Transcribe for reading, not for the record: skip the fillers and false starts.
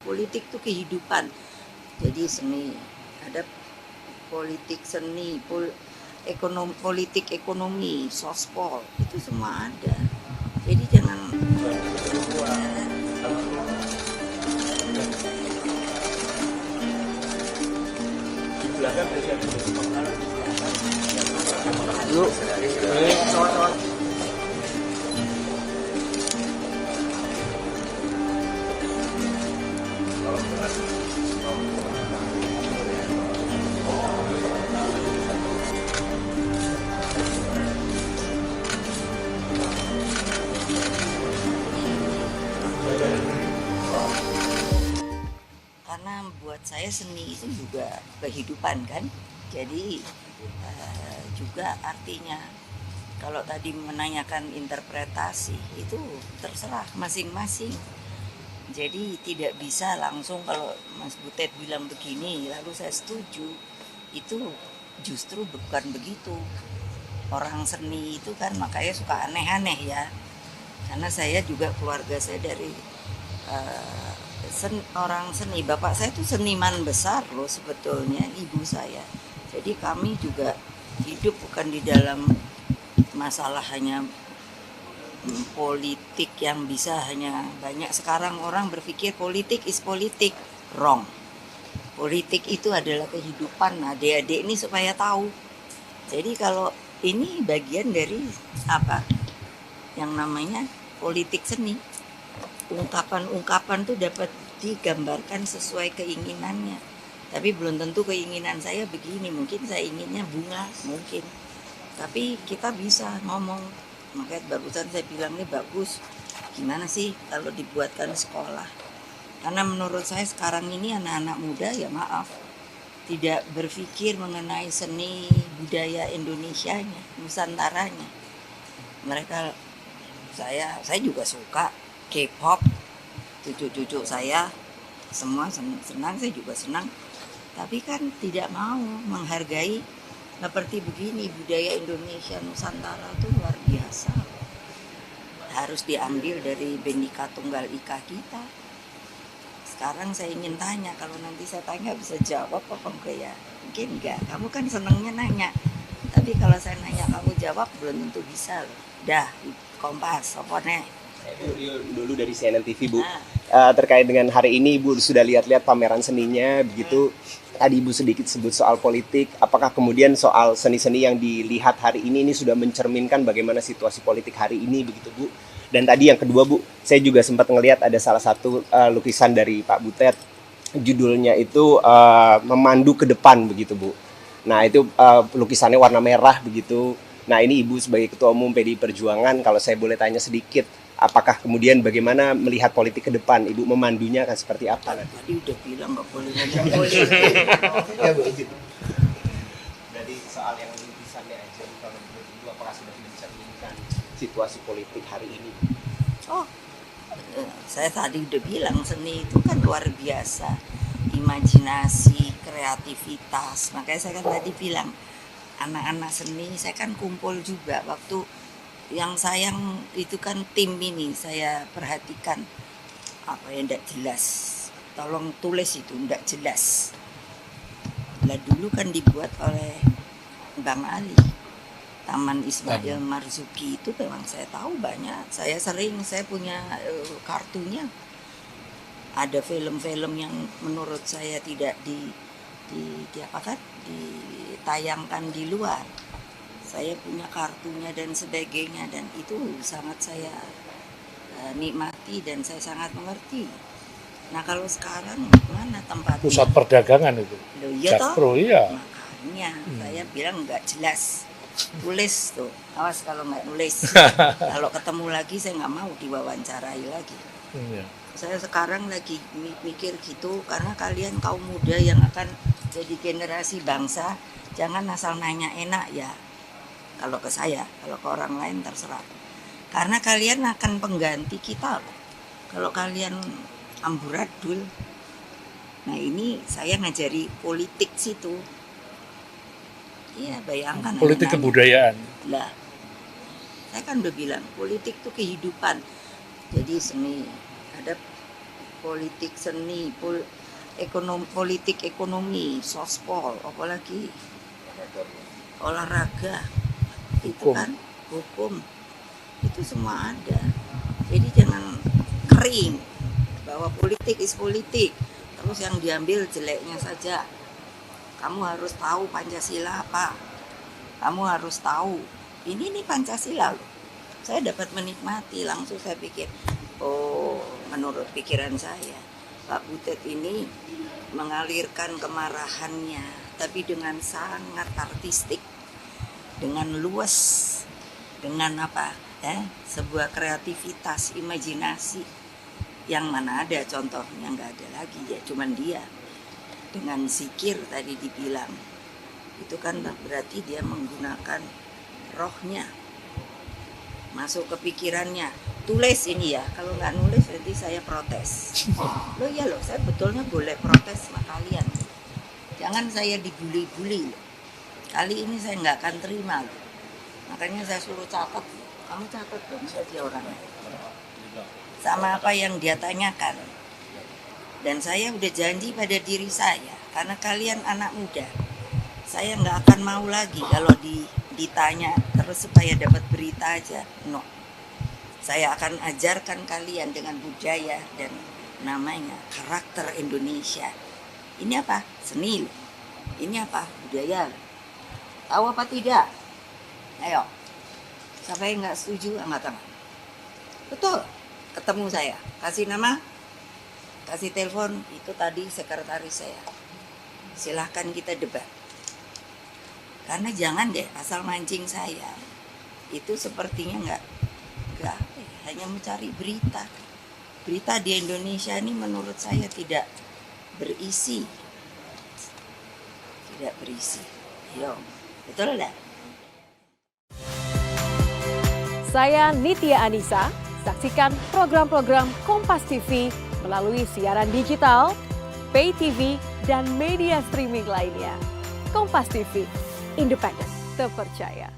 Politik itu kehidupan. Jadi seni, ada politik seni, politik ekonomi, sospol, itu semua ada. Jadi jangan Yuk, karena buat saya seni itu juga kehidupan kan. Jadi juga artinya kalau tadi menanyakan interpretasi itu terserah masing-masing. Jadi tidak bisa langsung kalau Mas Butet bilang begini lalu saya setuju. Itu justru bukan begitu. Orang seni itu kan makanya suka aneh-aneh ya. Karena saya juga keluarga saya dari orang seni. Bapak saya itu seniman besar loh sebetulnya, ibu saya. Jadi kami juga hidup bukan di dalam masalah hanya politik yang bisa hanya banyak. Sekarang orang berpikir politik is politik, wrong. Politik itu adalah kehidupan. Adik-adik ini supaya tahu. Jadi kalau ini bagian dari apa yang namanya politik seni, ungkapan-ungkapan tuh dapat digambarkan sesuai keinginannya. Tapi belum tentu keinginan saya begini, mungkin saya inginnya bunga, mungkin. Tapi kita bisa ngomong. Makanya barusan saya bilang ini bagus. Gimana sih kalau dibuatkan sekolah? Karena menurut saya sekarang ini anak-anak muda ya maaf tidak berpikir mengenai seni budaya Indonesianya, Nusantaranya. Mereka saya juga suka K-pop, cucu-cucu saya semua senang, saya juga senang. Tapi kan tidak mau menghargai seperti begini, budaya Indonesia Nusantara itu luar biasa. Harus diambil dari Bhinneka Tunggal Ika kita. Sekarang saya ingin tanya, kalau nanti saya tanya bisa jawab apa enggak ya? Mungkin enggak, kamu kan senangnya nanya. Tapi kalau saya nanya kamu jawab belum tentu bisa loh. Dah, Kompas, apa nih? dulu dari CNN TV, Bu. Terkait dengan hari ini, Ibu sudah lihat-lihat pameran seninya, begitu. Tadi Ibu sedikit sebut soal politik. Apakah kemudian soal seni-seni yang dilihat hari ini sudah mencerminkan bagaimana situasi politik hari ini, begitu, Bu? Dan tadi yang kedua, Bu, saya juga sempat ngelihat ada salah satu lukisan dari Pak Butet. Judulnya itu memandu ke depan, begitu, Bu. Nah, itu lukisannya warna merah, begitu. Nah, ini Ibu sebagai Ketua Umum PDI Perjuangan, kalau saya boleh tanya sedikit, apakah kemudian bagaimana melihat politik ke depan? Ibu memandunya akan seperti apa nanti? Tadi udah bilang nggak boleh ngomong politik. Ya, Bu. Dari soal yang lukisannya aja, kalau menurut Ibu apakah sudah mencerminkan situasi politik hari ini? Oh, saya tadi udah bilang seni itu kan luar biasa. Imajinasi, kreativitas. Makanya saya kan tadi bilang anak-anak seni saya kan kumpul juga waktu yang sayang itu kan tim ini saya perhatikan apa yang tidak jelas, tolong tulis itu tidak jelas. Lah dulu kan dibuat oleh Bang Ali, Taman Ismail Marzuki itu memang saya tahu banyak. Saya punya kartunya. Ada film-film yang menurut saya tidak ditayangkan di luar. Saya punya kartunya dan sebagainya, dan itu sangat saya nikmati dan saya sangat mengerti. Nah kalau sekarang mana tempatnya? Pusat perdagangan itu. Loh, iya Jakpro, iya. Makanya saya bilang nggak jelas. Tulis tuh, awas kalau nggak nulis. Kalau ketemu lagi saya nggak mau diwawancarai lagi. Iya. Saya sekarang lagi mikir gitu, karena kalian kaum muda yang akan jadi generasi bangsa, jangan asal nanya enak ya. Kalau ke saya, kalau ke orang lain terserah. Karena kalian akan pengganti kita loh. Kalau kalian amburadul. Nah ini saya ngajari politik situ. Iya bayangkan. Politik kebudayaan. Lah, saya kan udah bilang politik itu kehidupan. Jadi seni, ada politik seni, politik ekonomi, sospol, apalagi olahraga, itu Hukum. kan hukum, itu semua ada. Jadi jangan kering bahwa politik is politik, terus yang diambil jeleknya saja. Kamu harus tahu Pancasila apa, kamu harus tahu ini nih Pancasila loh. Saya dapat menikmati langsung, saya pikir, oh menurut pikiran saya Pak Butet ini mengalirkan kemarahannya tapi dengan sangat artistik, dengan luas, dengan apa sebuah kreativitas, imajinasi yang mana ada contohnya, nggak ada lagi ya, cuman dia dengan zikir tadi dibilang itu kan berarti dia menggunakan rohnya masuk ke pikirannya. Tulis ini ya, kalau nggak nulis nanti saya protes. Loh ya loh, saya betulnya boleh protes sama kalian, jangan saya dibully-bully loh. Kali ini saya nggak akan terima loh. Makanya saya suruh catat, kamu catat dong saja orangnya sama apa yang dia tanyakan. Dan saya udah janji pada diri saya, karena kalian anak muda, saya nggak akan mau lagi kalau ditanya terus supaya dapat berita aja. No, saya akan ajarkan kalian dengan budaya dan namanya karakter Indonesia. Ini apa? Seni. Ini apa? Budaya. Tahu apa tidak? Ayo, siapa yang nggak setuju angkat tangan. Betul, ketemu saya, kasih nama, kasih telepon, itu tadi sekretaris saya. Silahkan kita debat. Karena jangan deh asal mancing saya. Itu sepertinya nggak hanya mencari berita. Berita di Indonesia ini menurut saya tidak berisi. Tidak berisi. Yo, betul enggak? Saya Nitya Anissa. Saksikan program-program Kompas TV melalui siaran digital, pay TV, dan media streaming lainnya. Kompas TV, independen, terpercaya.